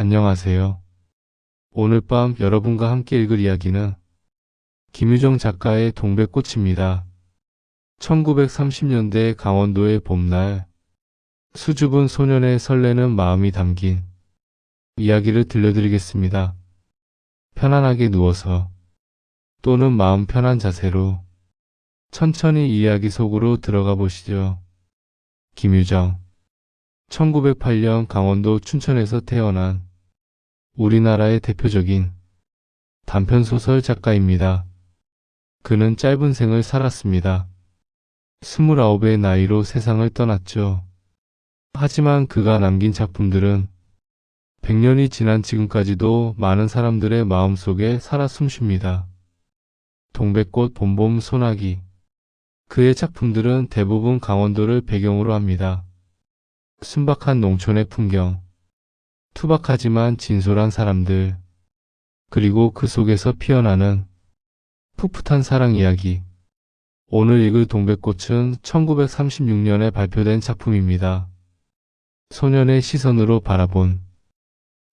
안녕하세요. 오늘 밤 여러분과 함께 읽을 이야기는 김유정 작가의 동백꽃입니다. 1930년대 강원도의 봄날, 수줍은 소년의 설레는 마음이 담긴 이야기를 들려드리겠습니다. 편안하게 누워서 또는 마음 편한 자세로 천천히 이야기 속으로 들어가 보시죠. 김유정, 1908년 강원도 춘천에서 태어난 우리나라의 대표적인 단편소설 작가입니다. 그는 짧은 생을 살았습니다. 29의 나이로 세상을 떠났죠. 하지만 그가 남긴 작품들은 100년이 지난 지금까지도 많은 사람들의 마음속에 살아 숨쉽니다. 동백꽃, 봄봄, 소나기. 그의 작품들은 대부분 강원도를 배경으로 합니다. 순박한 농촌의 풍경, 투박하지만 진솔한 사람들, 그리고 그 속에서 피어나는 풋풋한 사랑 이야기. 오늘 읽을 동백꽃은 1936년에 발표된 작품입니다. 소년의 시선으로 바라본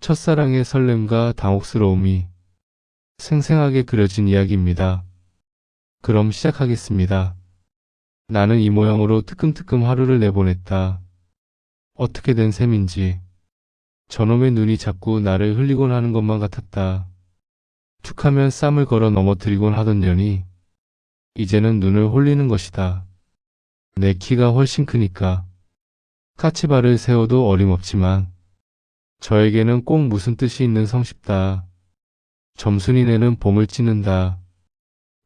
첫사랑의 설렘과 당혹스러움이 생생하게 그려진 이야기입니다. 그럼 시작하겠습니다. 나는 이 모양으로 뜨끔뜨끔 하루를 내보냈다. 어떻게 된 셈인지 저놈의 눈이 자꾸 나를 흘리곤 하는 것만 같았다. 툭하면 쌈을 걸어 넘어뜨리곤 하던 년이 이제는 눈을 홀리는 것이다. 내 키가 훨씬 크니까 까치발을 세워도 어림없지만 저에게는 꼭 무슨 뜻이 있는 성쉽다. 점순이네는 봄을 찌는다.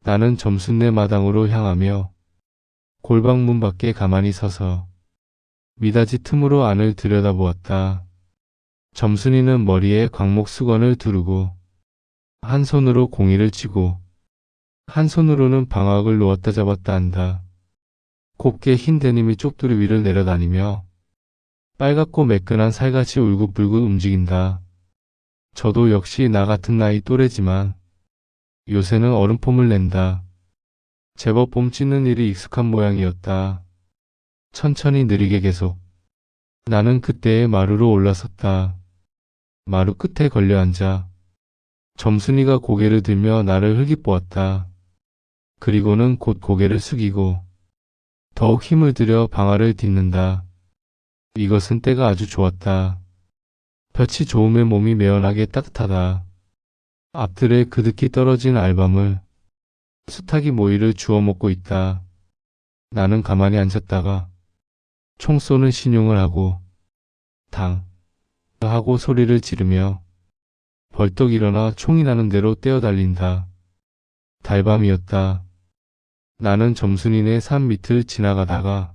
나는 점순네 마당으로 향하며 골방문 밖에 가만히 서서 미닫이 틈으로 안을 들여다보았다. 점순이는 머리에 광목 수건을 두르고 한 손으로 공이를 치고 한 손으로는 방학을 놓았다 잡았다 한다. 곱게 흰 데님이 쪽두리 위를 내려다니며 빨갛고 매끈한 살같이 울긋불긋 움직인다. 저도 역시 나 같은 나이 또래지만 요새는 얼음폼을 낸다. 제법 봄 찢는 일이 익숙한 모양이었다. 천천히 느리게 계속. 나는 그때의 마루로 올라섰다. 마루 끝에 걸려 앉아 점순이가 고개를 들며 나를 흘깃보았다. 그리고는 곧 고개를 숙이고 더욱 힘을 들여 방아를 딛는다. 이것은 때가 아주 좋았다. 볕이 좋음에 몸이 매연하게 따뜻하다. 앞들에 그득히 떨어진 알밤을 수탉이 모이를 주워 먹고 있다. 나는 가만히 앉았다가 총 쏘는 신용을 하고 당 하고 소리를 지르며 벌떡 일어나 총이 나는 대로 뛰어달린다. 달밤이었다. 나는 점순이네 산 밑을 지나가다가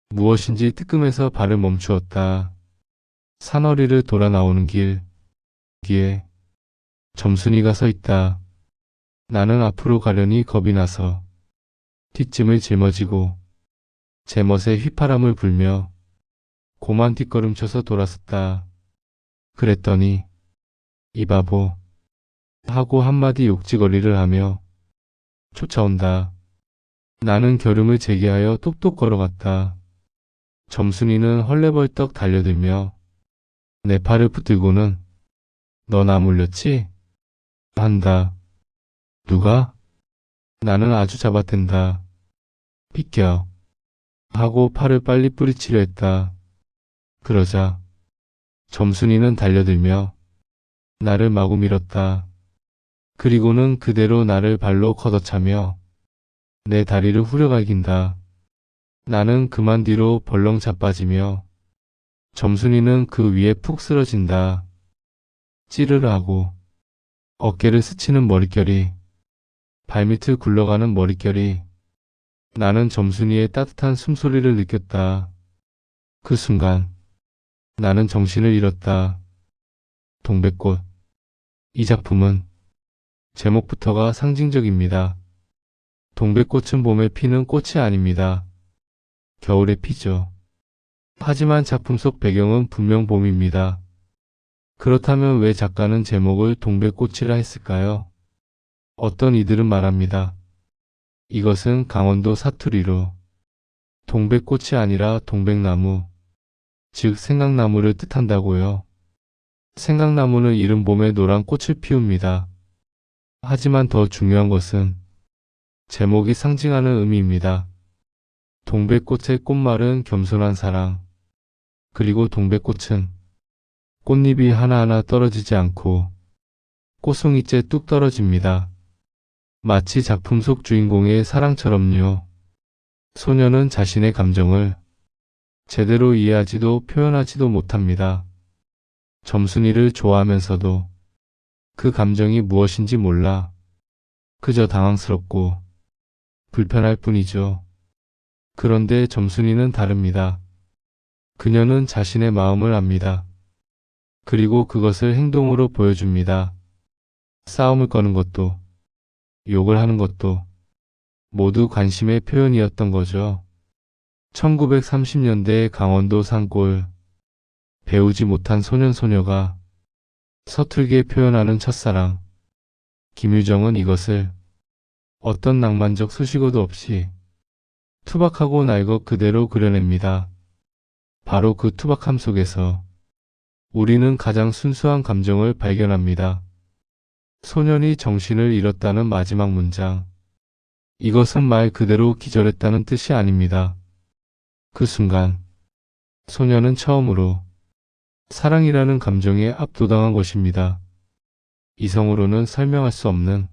무엇인지 뜨끔해서 발을 멈추었다. 산허리를 돌아 나오는 길기에 점순이가 서 있다. 나는 앞으로 가려니 겁이 나서 뒷짐을 짊어지고 제멋에 휘파람을 불며 고만 뒷걸음쳐서 돌아섰다. 그랬더니 이 바보 하고 한마디 욕지거리를 하며 쫓아온다. 나는 결음을 재개하여 똑똑 걸어갔다. 점순이는 헐레벌떡 달려들며 내 팔을 붙들고는 너 나 물렸지? 한다. 누가? 나는 아주 잡아댄다. 비켜. 하고 팔을 빨리 뿌리치려 했다. 그러자 점순이는 달려들며 나를 마구 밀었다. 그리고는 그대로 나를 발로 걷어차며 내 다리를 후려갈긴다. 나는 그만 뒤로 벌렁 자빠지며 점순이는 그 위에 푹 쓰러진다. 찌르르 하고 어깨를 스치는 머릿결이, 발밑을 굴러가는 머릿결이. 나는 점순이의 따뜻한 숨소리를 느꼈다. 그 순간 나는 정신을 잃었다. 동백꽃. 이 작품은 제목부터가 상징적입니다. 동백꽃은 봄에 피는 꽃이 아닙니다. 겨울에 피죠. 하지만 작품 속 배경은 분명 봄입니다. 그렇다면 왜 작가는 제목을 동백꽃이라 했을까요? 어떤 이들은 말합니다. 이것은 강원도 사투리로 동백꽃이 아니라 동백나무, 즉 생강나무를 뜻한다고요. 생강나무는 이른 봄에 노란 꽃을 피웁니다. 하지만 더 중요한 것은 제목이 상징하는 의미입니다. 동백꽃의 꽃말은 겸손한 사랑. 그리고 동백꽃은 꽃잎이 하나하나 떨어지지 않고 꽃송이째 뚝 떨어집니다. 마치 작품 속 주인공의 사랑처럼요. 소녀는 자신의 감정을 제대로 이해하지도 표현하지도 못합니다. 점순이를 좋아하면서도 그 감정이 무엇인지 몰라 그저 당황스럽고 불편할 뿐이죠. 그런데 점순이는 다릅니다. 그녀는 자신의 마음을 압니다. 그리고 그것을 행동으로 보여줍니다. 싸움을 거는 것도, 욕을 하는 것도 모두 관심의 표현이었던 거죠. 1930년대 강원도 산골, 배우지 못한 소년소녀가 서툴게 표현하는 첫사랑. 김유정은 이것을 어떤 낭만적 수식어도 없이 투박하고 날 것 그대로 그려냅니다. 바로 그 투박함 속에서 우리는 가장 순수한 감정을 발견합니다. 소년이 정신을 잃었다는 마지막 문장. 이것은 말 그대로 기절했다는 뜻이 아닙니다. 그 순간 소년은 처음으로 사랑이라는 감정에 압도당한 것입니다. 이성으로는 설명할 수 없는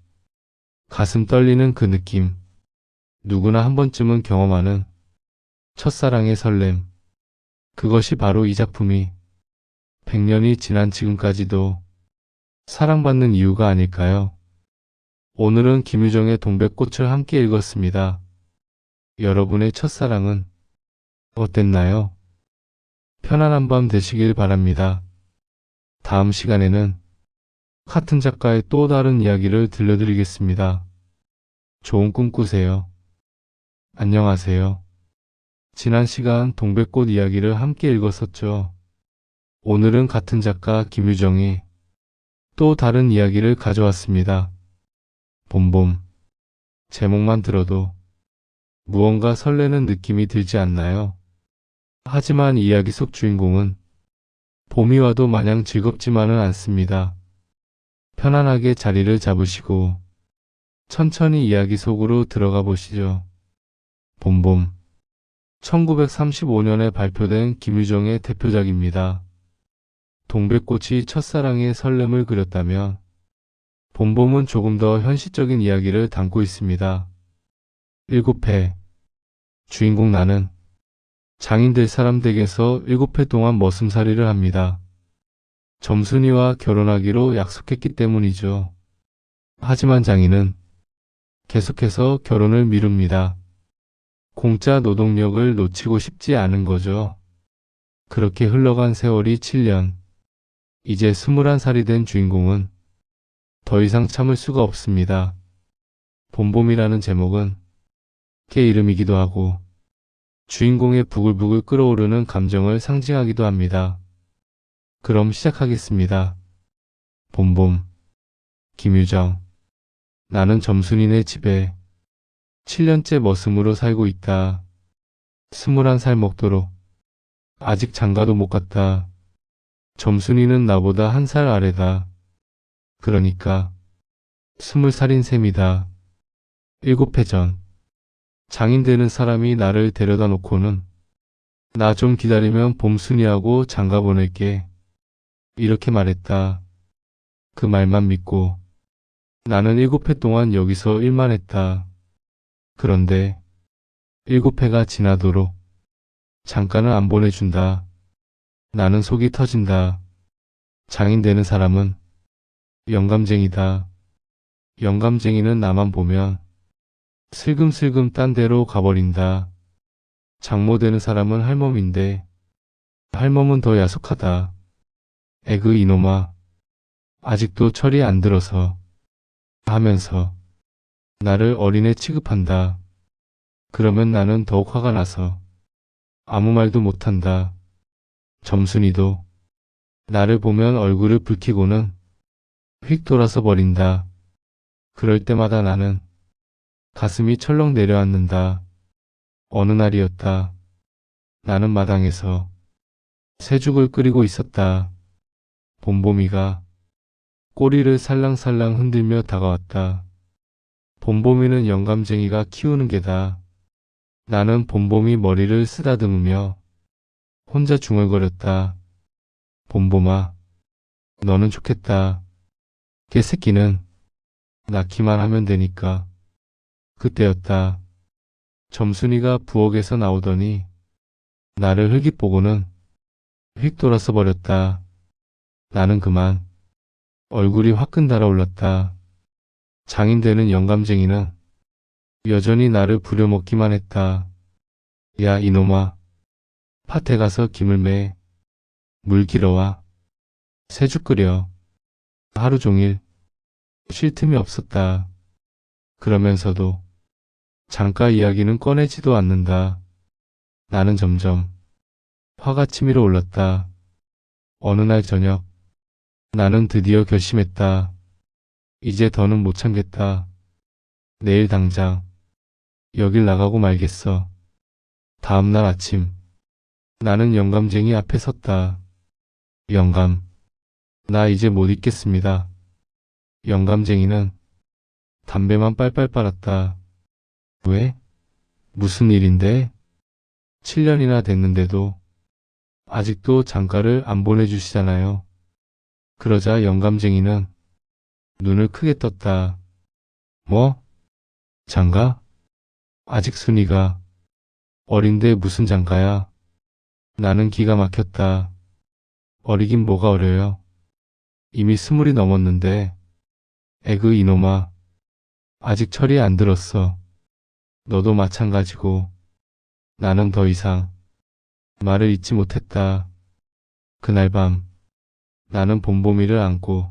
가슴 떨리는 그 느낌. 누구나 한 번쯤은 경험하는 첫사랑의 설렘. 그것이 바로 이 작품이 100년이 지난 지금까지도 사랑받는 이유가 아닐까요? 오늘은 김유정의 동백꽃을 함께 읽었습니다. 여러분의 첫사랑은 어땠나요? 편안한 밤 되시길 바랍니다. 다음 시간에는 같은 작가의 또 다른 이야기를 들려드리겠습니다. 좋은 꿈 꾸세요. 안녕하세요. 지난 시간 동백꽃 이야기를 함께 읽었었죠. 오늘은 같은 작가 김유정이 또 다른 이야기를 가져왔습니다. 봄봄. 제목만 들어도 무언가 설레는 느낌이 들지 않나요? 하지만 이야기 속 주인공은 봄이 와도 마냥 즐겁지만은 않습니다. 편안하게 자리를 잡으시고 천천히 이야기 속으로 들어가 보시죠. 봄봄. 1935년에 발표된 김유정의 대표작입니다. 동백꽃이 첫사랑의 설렘을 그렸다면 봄봄은 조금 더 현실적인 이야기를 담고 있습니다. 7회. 주인공 나는 장인 될 사람 댁에서 7회 동안 머슴살이를 합니다. 점순이와 결혼하기로 약속했기 때문이죠. 하지만 장인은 계속해서 결혼을 미룹니다. 공짜 노동력을 놓치고 싶지 않은 거죠. 그렇게 흘러간 세월이 7년. 이제 21살이 된 주인공은 더 이상 참을 수가 없습니다. 봄봄이라는 제목은 개 이름이기도 하고 주인공의 부글부글 끓어오르는 감정을 상징하기도 합니다. 그럼 시작하겠습니다. 봄봄. 김유정. 나는 점순이네 집에 7년째 머슴으로 살고 있다. 21살 먹도록 아직 장가도 못 갔다. 점순이는 나보다 1살 아래다. 그러니까 20살인 셈이다. 7해 전 장인 되는 사람이 나를 데려다 놓고는 나 좀 기다리면 봄순이하고 장가 보낼게. 이렇게 말했다. 그 말만 믿고 나는 7해 동안 여기서 일만 했다. 그런데 7회가 지나도록 잠깐은 안 보내준다. 나는 속이 터진다. 장인 되는 사람은 영감쟁이다. 영감쟁이는 나만 보면 슬금슬금 딴 데로 가버린다. 장모 되는 사람은 할멈인데 할멈은 더 야속하다. 에그 이놈아. 아직도 철이 안 들어서 하면서 나를 어린애 취급한다. 그러면 나는 더욱 화가 나서 아무 말도 못한다. 점순이도 나를 보면 얼굴을 붉히고는 휙 돌아서 버린다. 그럴 때마다 나는 가슴이 철렁 내려앉는다. 어느 날이었다. 나는 마당에서 새죽을 끓이고 있었다. 봄봄이가 꼬리를 살랑살랑 흔들며 다가왔다. 봄봄이는 영감쟁이가 키우는 개다. 나는 봄봄이 머리를 쓰다듬으며 혼자 중얼거렸다. 봄봄아, 너는 좋겠다. 개새끼는 낳기만 하면 되니까. 그때였다. 점순이가 부엌에서 나오더니 나를 흘깃보고는 휙 돌아서 버렸다. 나는 그만 얼굴이 화끈 달아올랐다. 장인되는 영감쟁이는 여전히 나를 부려먹기만 했다. 야 이놈아, 밭에 가서 김을 매. 물 길어와. 새죽 끓여. 하루 종일 쉴 틈이 없었다. 그러면서도 장가 이야기는 꺼내지도 않는다. 나는 점점 화가 치밀어 올랐다. 어느 날 저녁 나는 드디어 결심했다. 이제 더는 못 참겠다. 내일 당장 여길 나가고 말겠어. 다음 날 아침 나는 영감쟁이 앞에 섰다. 영감, 나 이제 못 있겠습니다. 영감쟁이는 담배만 빨빨 빨았다. 왜? 무슨 일인데? 7년이나 됐는데도 아직도 장가를 안 보내주시잖아요. 그러자 영감쟁이는 눈을 크게 떴다. 뭐? 장가? 아직 순이가 어린데 무슨 장가야? 나는 기가 막혔다. 어리긴 뭐가 어려요. 이미 20이 넘었는데. 에그 이놈아. 아직 철이 안 들었어. 너도 마찬가지고. 나는 더 이상 말을 잇지 못했다. 그날 밤 나는 봄봄이를 안고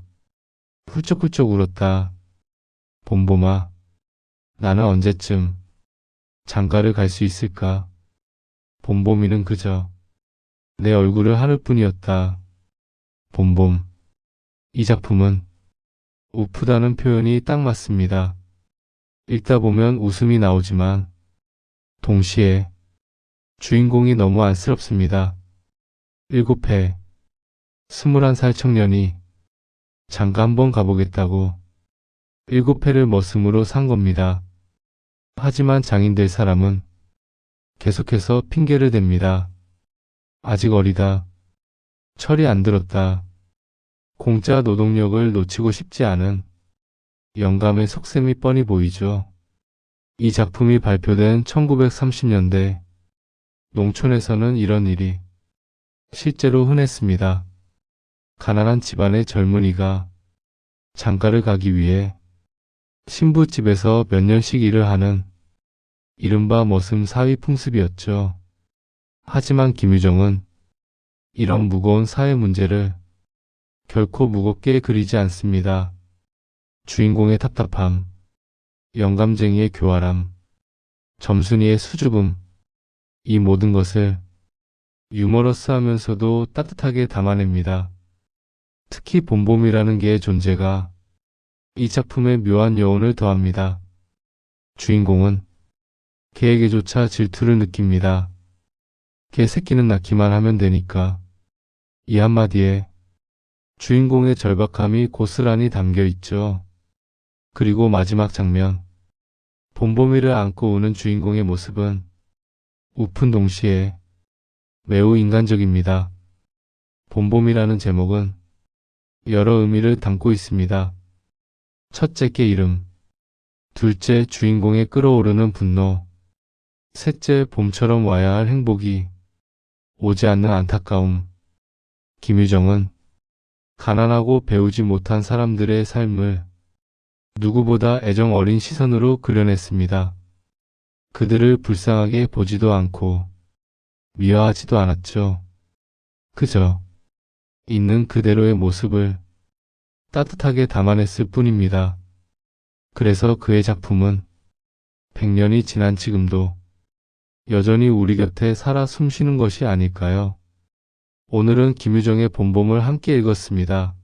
훌쩍훌쩍 울었다. 봄봄아, 나는 언제쯤 장가를 갈 수 있을까? 봄봄이는 그저 내 얼굴을 하늘 뿐이었다. 봄봄, 이 작품은 우프다는 표현이 딱 맞습니다. 읽다 보면 웃음이 나오지만 동시에 주인공이 너무 안쓰럽습니다. 7회 21살 청년이 장가 한번 가보겠다고 7회를 머슴으로 산 겁니다. 하지만 장인 될 사람은 계속해서 핑계를 댑니다. 아직 어리다. 철이 안 들었다. 공짜 노동력을 놓치고 싶지 않은 영감의 속셈이 뻔히 보이죠. 이 작품이 발표된 1930년대 농촌에서는 이런 일이 실제로 흔했습니다. 가난한 집안의 젊은이가 장가를 가기 위해 신부집에서 몇 년씩 일을 하는 이른바 머슴 사위 풍습이었죠. 하지만 김유정은 이런 무거운 사회 문제를 결코 무겁게 그리지 않습니다. 주인공의 답답함, 영감쟁이의 교활함, 점순이의 수줍음, 이 모든 것을 유머러스하면서도 따뜻하게 담아냅니다. 특히 봄봄이라는 개의 존재가 이 작품에 묘한 여운을 더합니다. 주인공은 개에게조차 질투를 느낍니다. 개 새끼는 낳기만 하면 되니까. 이 한마디에 주인공의 절박함이 고스란히 담겨 있죠. 그리고 마지막 장면, 봄봄이를 안고 우는 주인공의 모습은 우픈 동시에 매우 인간적입니다. 봄봄이라는 제목은 여러 의미를 담고 있습니다. 첫째 개 이름, 둘째 주인공의 끓어오르는 분노, 셋째 봄처럼 와야 할 행복이 오지 않는 안타까움. 김유정은 가난하고 배우지 못한 사람들의 삶을 누구보다 애정 어린 시선으로 그려냈습니다. 그들을 불쌍하게 보지도 않고 미워하지도 않았죠. 그저 있는 그대로의 모습을 따뜻하게 담아냈을 뿐입니다. 그래서 그의 작품은 100년이 지난 지금도 여전히 우리 곁에 살아 숨쉬는 것이 아닐까요? 오늘은 김유정의 봄봄을 함께 읽었습니다.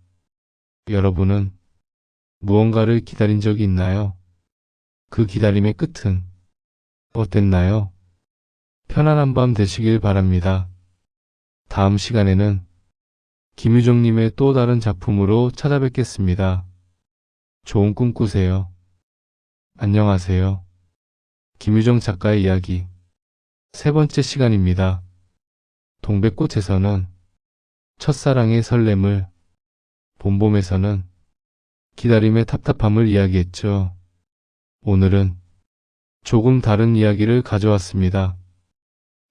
여러분은 무언가를 기다린 적이 있나요? 그 기다림의 끝은 어땠나요? 편안한 밤 되시길 바랍니다. 다음 시간에는 김유정님의 또 다른 작품으로 찾아뵙겠습니다. 좋은 꿈 꾸세요. 안녕하세요. 김유정 작가의 이야기 세 번째 시간입니다. 동백꽃에서는 첫사랑의 설렘을, 봄봄에서는 기다림의 답답함을 이야기했죠. 오늘은 조금 다른 이야기를 가져왔습니다.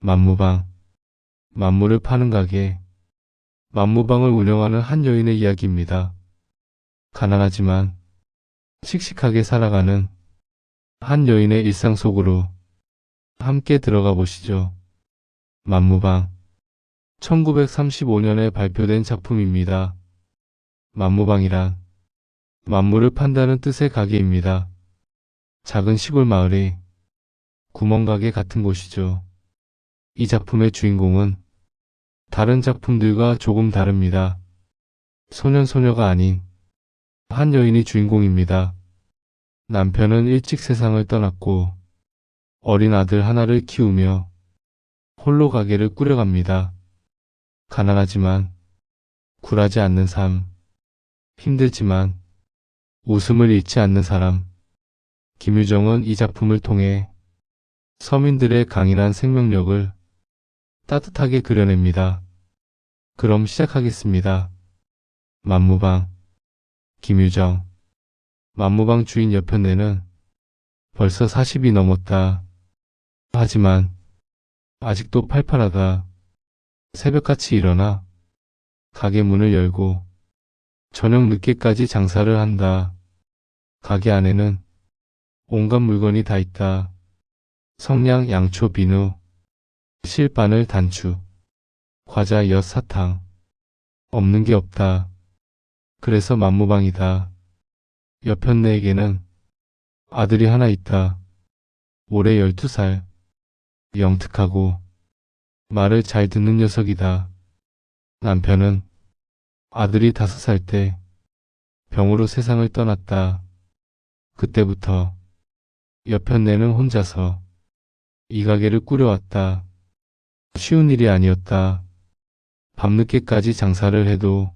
만무방, 만무를 파는 가게, 만무방을 운영하는 한 여인의 이야기입니다. 가난하지만 씩씩하게 살아가는 한 여인의 일상 속으로 함께 들어가 보시죠. 만무방, 1935년에 발표된 작품입니다. 만무방이란 만무를 판다는 뜻의 가게입니다. 작은 시골 마을의 구멍가게 같은 곳이죠. 이 작품의 주인공은 다른 작품들과 조금 다릅니다. 소년소녀가 아닌 한 여인이 주인공입니다. 남편은 일찍 세상을 떠났고 어린 아들 하나를 키우며 홀로 가게를 꾸려갑니다. 가난하지만 굴하지 않는 삶, 힘들지만 웃음을 잃지 않는 사람. 김유정은 이 작품을 통해 서민들의 강인한 생명력을 따뜻하게 그려냅니다. 그럼 시작하겠습니다. 만무방, 김유정. 만무방 주인 여편네는 벌써 40이 넘었다. 하지만 아직도 팔팔하다. 새벽같이 일어나 가게 문을 열고 저녁 늦게까지 장사를 한다. 가게 안에는 온갖 물건이 다 있다. 성냥, 양초, 비누, 실, 바늘, 단추, 과자, 엿, 사탕. 없는 게 없다. 그래서 만무방이다. 여편네에게는 아들이 하나 있다. 올해 12살. 영특하고 말을 잘 듣는 녀석이다. 남편은 아들이 5살 때 병으로 세상을 떠났다. 그때부터 여편네는 혼자서 이 가게를 꾸려왔다. 쉬운 일이 아니었다. 밤늦게까지 장사를 해도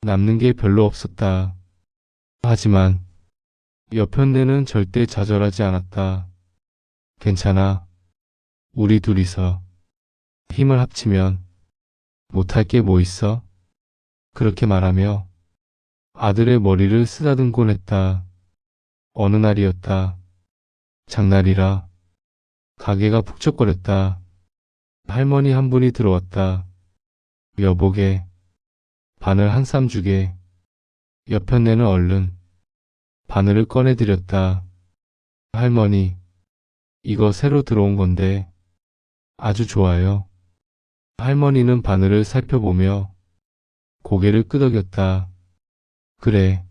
남는 게 별로 없었다. 하지만 여편네는 절대 좌절하지 않았다. 괜찮아. 우리 둘이서 힘을 합치면 못할 게 뭐 있어? 그렇게 말하며 아들의 머리를 쓰다듬곤 했다. 어느 날이었다. 장날이라 가게가 북적거렸다. 할머니 한 분이 들어왔다. 여보게, 바늘 한 쌈 주게. 여편네는 얼른 바늘을 꺼내드렸다. 할머니, 이거 새로 들어온 건데 아주 좋아요. 할머니는 바늘을 살펴보며 고개를 끄덕였다. 그래,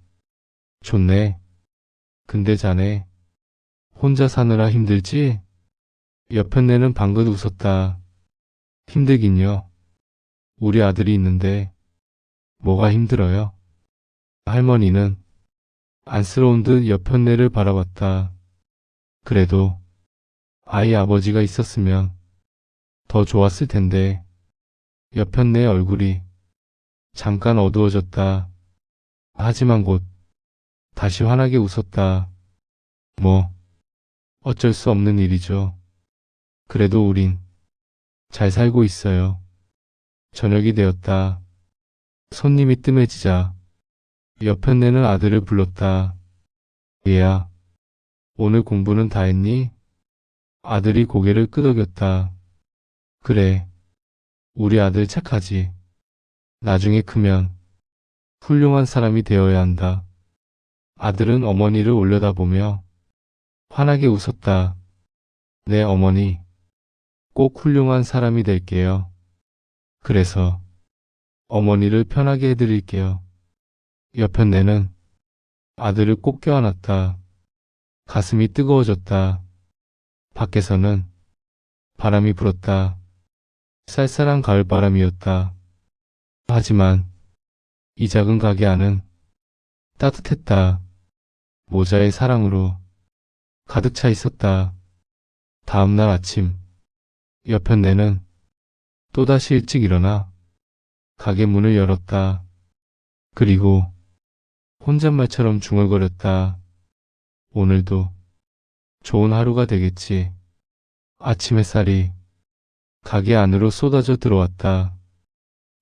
좋네. 근데 자네 혼자 사느라 힘들지? 여편네는 방긋 웃었다. 힘들긴요. 우리 아들이 있는데 뭐가 힘들어요? 할머니는 안쓰러운 듯 여편네를 바라봤다. 그래도 아이 아버지가 있었으면 더 좋았을 텐데. 여편네 얼굴이 잠깐 어두워졌다. 하지만 곧 다시 환하게 웃었다. 뭐 어쩔 수 없는 일이죠. 그래도 우린 잘 살고 있어요. 저녁이 되었다. 손님이 뜸해지자 여편네는 아들을 불렀다. 얘야, 오늘 공부는 다 했니? 아들이 고개를 끄덕였다. 그래, 우리 아들 착하지. 나중에 크면 훌륭한 사람이 되어야 한다. 아들은 어머니를 올려다보며 환하게 웃었다. 네, 어머니. 꼭 훌륭한 사람이 될게요. 그래서 어머니를 편하게 해드릴게요. 여편네는 아들을 꼭 껴안았다. 가슴이 뜨거워졌다. 밖에서는 바람이 불었다. 쌀쌀한 가을바람이었다. 하지만 이 작은 가게 안은 따뜻했다. 모자의 사랑으로 가득 차 있었다. 다음날 아침, 여편네는 또다시 일찍 일어나 가게 문을 열었다. 그리고 혼잣말처럼 중얼거렸다. 오늘도 좋은 하루가 되겠지. 아침 햇살이 가게 안으로 쏟아져 들어왔다.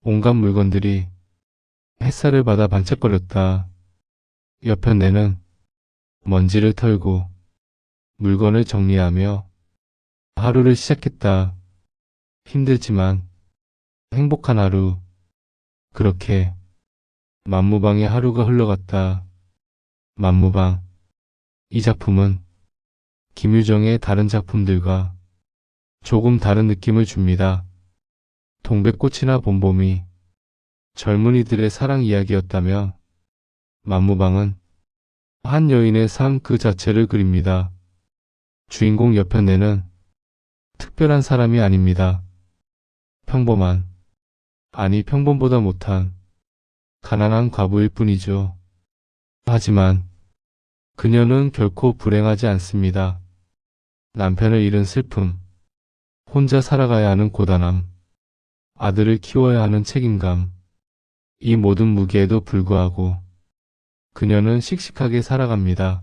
온갖 물건들이 햇살을 받아 반짝거렸다. 여편네는 먼지를 털고 물건을 정리하며 하루를 시작했다. 힘들지만 행복한 하루. 그렇게 만무방의 하루가 흘러갔다. 만무방. 이 작품은 김유정의 다른 작품들과 조금 다른 느낌을 줍니다. 동백꽃이나 봄봄이 젊은이들의 사랑 이야기였다면 만무방은 한 여인의 삶 그 자체를 그립니다. 주인공 여편네는 특별한 사람이 아닙니다. 평범한, 아니 평범보다 못한 가난한 과부일 뿐이죠. 하지만 그녀는 결코 불행하지 않습니다. 남편을 잃은 슬픔, 혼자 살아가야 하는 고단함, 아들을 키워야 하는 책임감, 이 모든 무게에도 불구하고 그녀는 씩씩하게 살아갑니다.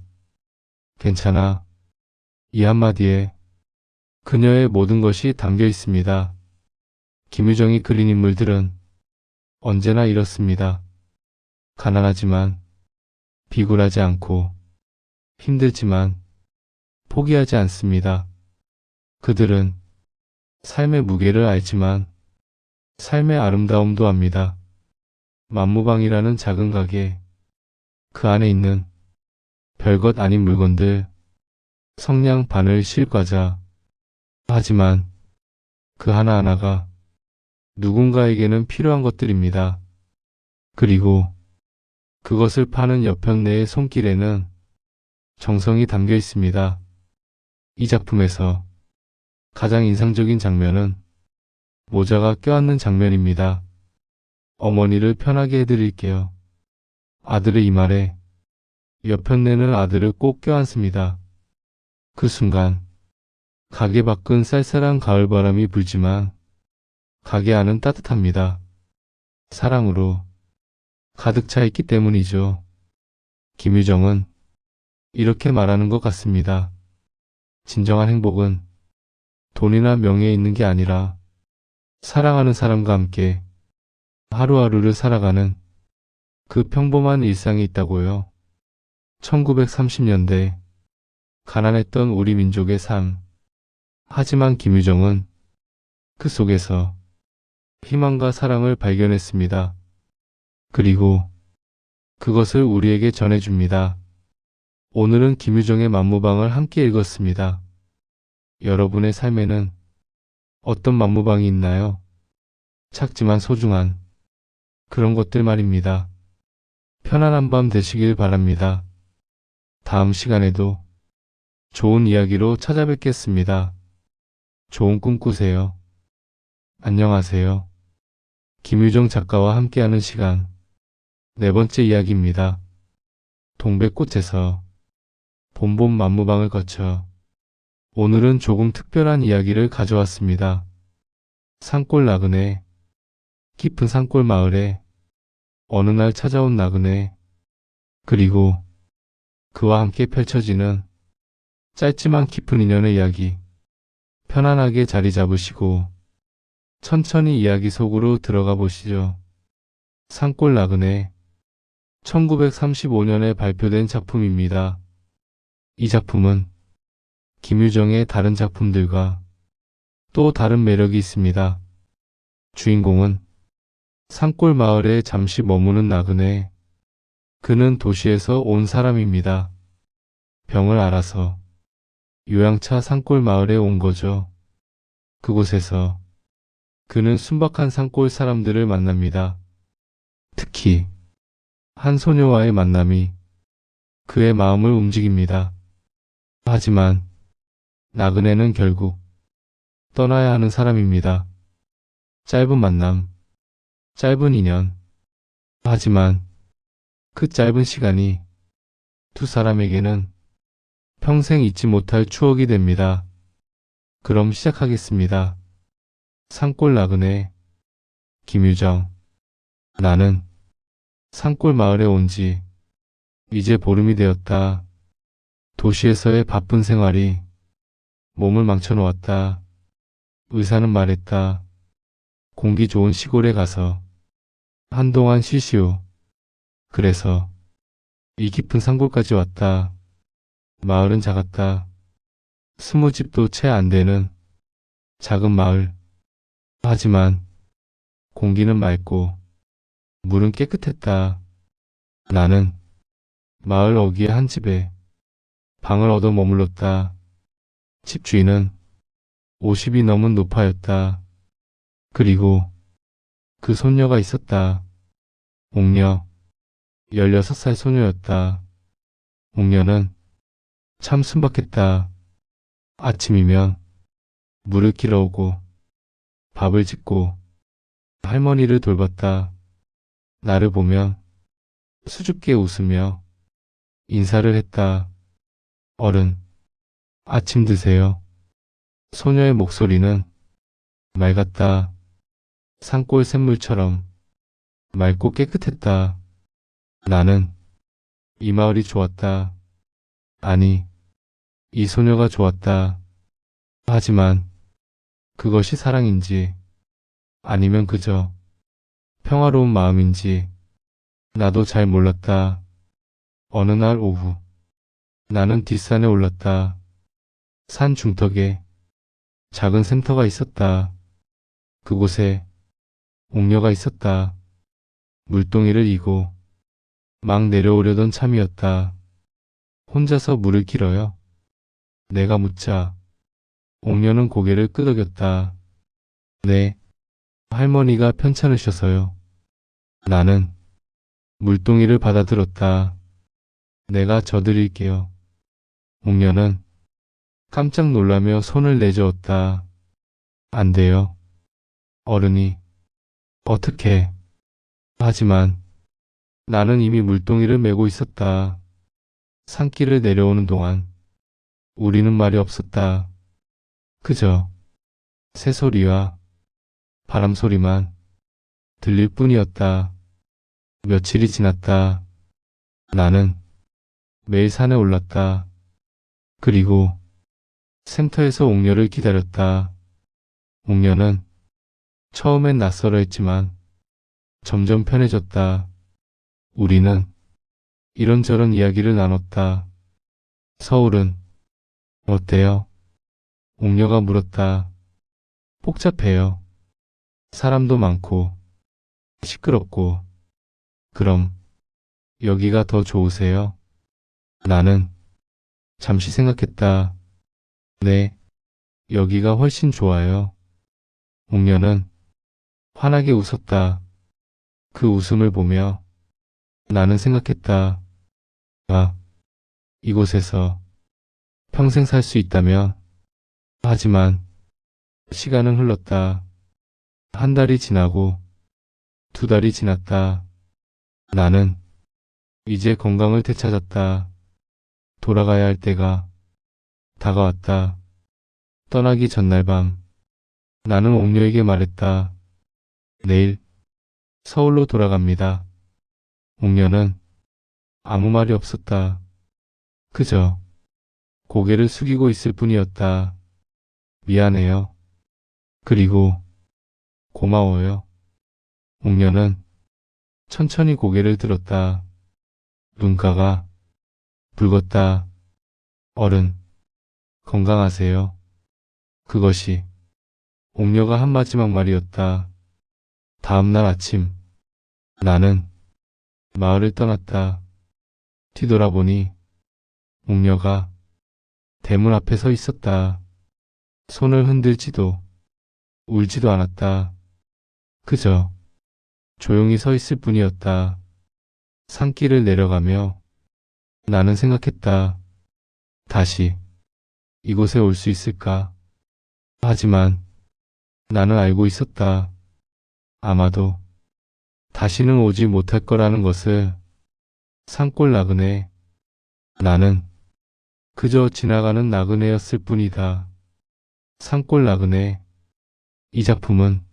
괜찮아. 이 한마디에 그녀의 모든 것이 담겨 있습니다. 김유정이 그린 인물들은 언제나 이렇습니다. 가난하지만 비굴하지 않고 힘들지만 포기하지 않습니다. 그들은 삶의 무게를 알지만 삶의 아름다움도 압니다. 만무방이라는 작은 가게, 그 안에 있는 별것 아닌 물건들, 성냥, 바늘, 실과자. 하지만 그 하나하나가 누군가에게는 필요한 것들입니다. 그리고 그것을 파는 여편네의 손길에는 정성이 담겨 있습니다. 이 작품에서 가장 인상적인 장면은 모자가 껴안는 장면입니다. 어머니를 편하게 해드릴게요. 아들의 이 말에 여편네는 아들을 꼭 껴안습니다. 그 순간 가게 밖은 쌀쌀한 가을바람이 불지만 가게 안은 따뜻합니다. 사랑으로 가득 차 있기 때문이죠. 김유정은 이렇게 말하는 것 같습니다. 진정한 행복은 돈이나 명예에 있는 게 아니라 사랑하는 사람과 함께 하루하루를 살아가는 그 평범한 일상에 있다고요. 1930년대 가난했던 우리 민족의 삶. 하지만 김유정은 그 속에서 희망과 사랑을 발견했습니다. 그리고 그것을 우리에게 전해줍니다. 오늘은 김유정의 만무방을 함께 읽었습니다. 여러분의 삶에는 어떤 만무방이 있나요? 작지만 소중한 그런 것들 말입니다. 편안한 밤 되시길 바랍니다. 다음 시간에도 좋은 이야기로 찾아뵙겠습니다. 좋은 꿈 꾸세요. 안녕하세요. 김유정 작가와 함께하는 시간, 네 번째 이야기입니다. 동백꽃에서 봄봄 만무방을 거쳐 오늘은 조금 특별한 이야기를 가져왔습니다. 산골 나그네. 깊은 산골 마을에 어느 날 찾아온 나그네, 그리고 그와 함께 펼쳐지는 짧지만 깊은 인연의 이야기. 편안하게 자리 잡으시고 천천히 이야기 속으로 들어가 보시죠. 산골 나그네. 1935년에 발표된 작품입니다. 이 작품은 김유정의 다른 작품들과 또 다른 매력이 있습니다. 주인공은 산골 마을에 잠시 머무는 나그네. 그는 도시에서 온 사람입니다. 병을 앓아서 요양차 산골 마을에 온 거죠. 그곳에서 그는 순박한 산골 사람들을 만납니다. 특히 한 소녀와의 만남이 그의 마음을 움직입니다. 하지만 나그네는 결국 떠나야 하는 사람입니다. 짧은 만남, 짧은 인연. 하지만 그 짧은 시간이 두 사람에게는 평생 잊지 못할 추억이 됩니다. 그럼 시작하겠습니다. 산골 나그네. 김유정. 나는 산골 마을에 온 지 이제 보름이 되었다. 도시에서의 바쁜 생활이 몸을 망쳐놓았다. 의사는 말했다. 공기 좋은 시골에 가서 한동안 쉬시오. 그래서 이 깊은 산골까지 왔다. 마을은 작았다. 20집도 채 안 되는 작은 마을. 하지만 공기는 맑고 물은 깨끗했다. 나는 마을 어귀의 한 집에 방을 얻어 머물렀다. 집주인은 50이 넘은 노파였다. 그리고 그 손녀가 있었다. 옥녀, 16살 소녀였다. 옥녀는 참 순박했다. 아침이면 물을 길어오고 밥을 짓고 할머니를 돌봤다. 나를 보면 수줍게 웃으며 인사를 했다. 어른, 아침 드세요. 소녀의 목소리는 맑았다. 산골 샘물처럼 맑고 깨끗했다. 나는 이 마을이 좋았다. 아니, 이 소녀가 좋았다. 하지만 그것이 사랑인지 아니면 그저 평화로운 마음인지 나도 잘 몰랐다. 어느 날 오후 나는 뒷산에 올랐다. 산 중턱에 작은 샘터가 있었다. 그곳에 옥녀가 있었다. 물동이를 이고 막 내려오려던 참이었다. 혼자서 물을 길어요. 내가 묻자 옥녀는 고개를 끄덕였다. 네, 할머니가 편찮으셔서요. 나는 물동이를 받아들었다. 내가 져드릴게요. 옥녀는 깜짝 놀라며 손을 내저었다. 안 돼요. 어른이. 어떻게. 하지만 나는 이미 물동이를 메고 있었다. 산길을 내려오는 동안 우리는 말이 없었다. 그저 새소리와 바람소리만 들릴 뿐이었다. 며칠이 지났다. 나는 매일 산에 올랐다. 그리고 샘터에서 옥녀를 기다렸다. 옥녀는 처음엔 낯설어 했지만 점점 편해졌다. 우리는 이런저런 이야기를 나눴다. 서울은 어때요? 옥녀가 물었다. 복잡해요. 사람도 많고 시끄럽고. 그럼 여기가 더 좋으세요? 나는 잠시 생각했다. 네, 여기가 훨씬 좋아요. 옥녀는 환하게 웃었다. 그 웃음을 보며 나는 생각했다. 아, 이곳에서 평생 살 수 있다면. 하지만 시간은 흘렀다. 한 달이 지나고 2달이 지났다. 나는 이제 건강을 되찾았다. 돌아가야 할 때가 다가왔다. 떠나기 전날 밤 나는 옥녀에게 말했다. 내일 서울로 돌아갑니다. 옥녀는 아무 말이 없었다. 그저 고개를 숙이고 있을 뿐이었다. 미안해요. 그리고 고마워요. 옥녀는 천천히 고개를 들었다. 눈가가 붉었다. 어른, 건강하세요. 그것이 옥녀가 한 마지막 말이었다. 다음날 아침 나는 마을을 떠났다. 뒤돌아보니 옥녀가 대문 앞에 서 있었다. 손을 흔들지도 울지도 않았다. 그저 조용히 서 있을 뿐이었다. 산길을 내려가며 나는 생각했다. 다시 이곳에 올 수 있을까? 하지만 나는 알고 있었다. 아마도 다시는 오지 못할 거라는 것을. 산골 나그네. 나는 그저 지나가는 나그네였을 뿐이다. 산골 나그네. 이 작품은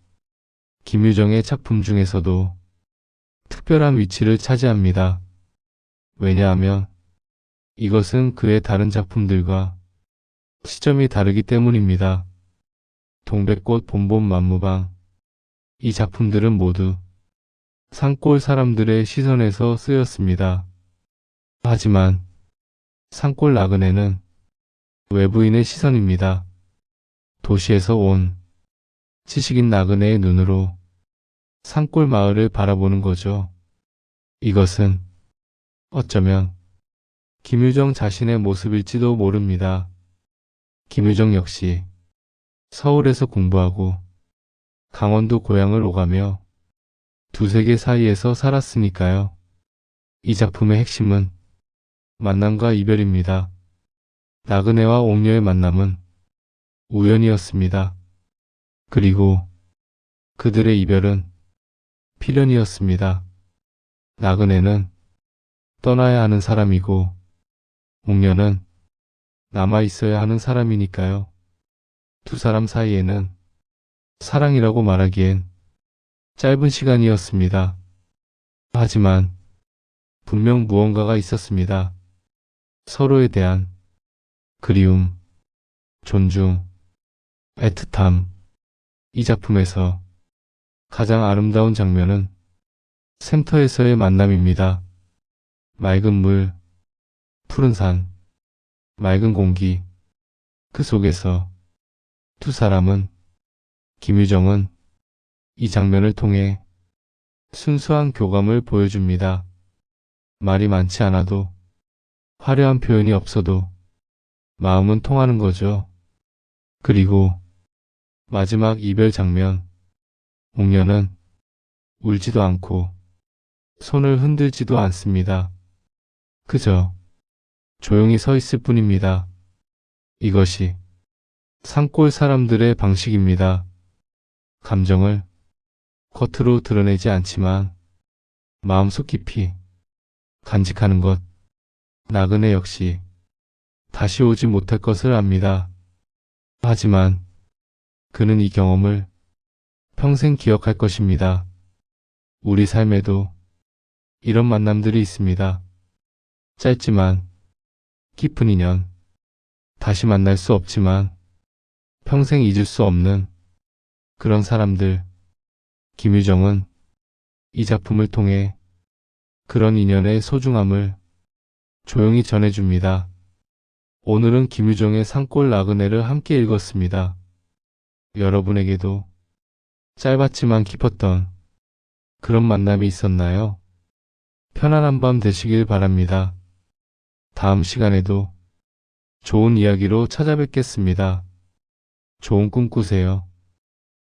김유정의 작품 중에서도 특별한 위치를 차지합니다. 왜냐하면 이것은 그의 다른 작품들과 시점이 다르기 때문입니다. 동백꽃 봄봄 만무방. 이 작품들은 모두 산골 사람들의 시선에서 쓰였습니다. 하지만 산골 나그네는 외부인의 시선입니다. 도시에서 온 지식인 나그네의 눈으로 산골 마을을 바라보는 거죠. 이것은 어쩌면 김유정 자신의 모습일지도 모릅니다. 김유정 역시 서울에서 공부하고 강원도 고향을 오가며 두세계 사이에서 살았으니까요. 이 작품의 핵심은 만남과 이별입니다. 나그네와 옥녀의 만남은 우연이었습니다. 그리고 그들의 이별은 필연이었습니다. 나그네는 떠나야 하는 사람이고 옥녀는 남아 있어야 하는 사람이니까요. 두 사람 사이에는 사랑이라고 말하기엔 짧은 시간이었습니다. 하지만 분명 무언가가 있었습니다. 서로에 대한 그리움, 존중, 애틋함. 이 작품에서 가장 아름다운 장면은 샘터에서의 만남입니다. 맑은 물, 푸른 산, 맑은 공기. 그 속에서 두 사람은, 김유정은 이 장면을 통해 순수한 교감을 보여줍니다. 말이 많지 않아도, 화려한 표현이 없어도 마음은 통하는 거죠. 그리고 마지막 이별 장면. 옥녀는 울지도 않고 손을 흔들지도 않습니다. 그저 조용히 서 있을 뿐입니다. 이것이 산골 사람들의 방식입니다. 감정을 겉으로 드러내지 않지만 마음속 깊이 간직하는 것. 나그네 역시 다시 오지 못할 것을 압니다. 하지만 그는 이 경험을 평생 기억할 것입니다. 우리 삶에도 이런 만남들이 있습니다. 짧지만 깊은 인연. 다시 만날 수 없지만 평생 잊을 수 없는 그런 사람들. 김유정은 이 작품을 통해 그런 인연의 소중함을 조용히 전해줍니다. 오늘은 김유정의 산골 나그네를 함께 읽었습니다. 여러분에게도 짧았지만 깊었던 그런 만남이 있었나요? 편안한 밤 되시길 바랍니다. 다음 시간에도 좋은 이야기로 찾아뵙겠습니다. 좋은 꿈 꾸세요.